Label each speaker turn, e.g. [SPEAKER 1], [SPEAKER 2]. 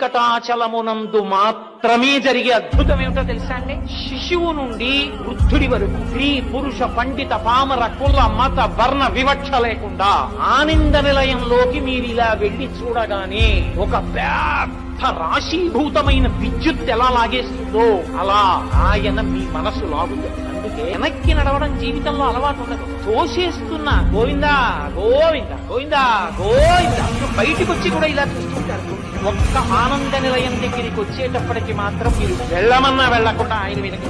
[SPEAKER 1] వెంకటాచలమునందు మాత్రమే జరిగే అద్భుతం ఏమిటో తెలుసా అండి? శిశువు నుండి వృద్ధుడి వరకు స్త్రీ పురుష పండిత పామర కుల మత వర్ణ వివక్ష లేకుండా ఆనంద నిలయంలోకి మీరు ఇలా వెళ్లి చూడగానే ఒక పెద్ద రాశీభూతమైన విద్యుత్ ఎలా లాగేస్తుందో అలా ఆయన మీ మనసు లాగుతుంది. అందుకే వెనక్కి నడవడం జీవితంలో అలవాటు ఉండదు. తోసేస్తున్నా గోవిందా గోవిందా గోవిందా గోవిందా బయటికి వచ్చి కూడా ఇలా చూస్తుంటారు. ఒక్క ఆనంద నిలయం దగ్గరికి వచ్చేటప్పటికి మాత్రం మీరు వెళ్ళమన్నా వెళ్లకుండా ఆయన వెనక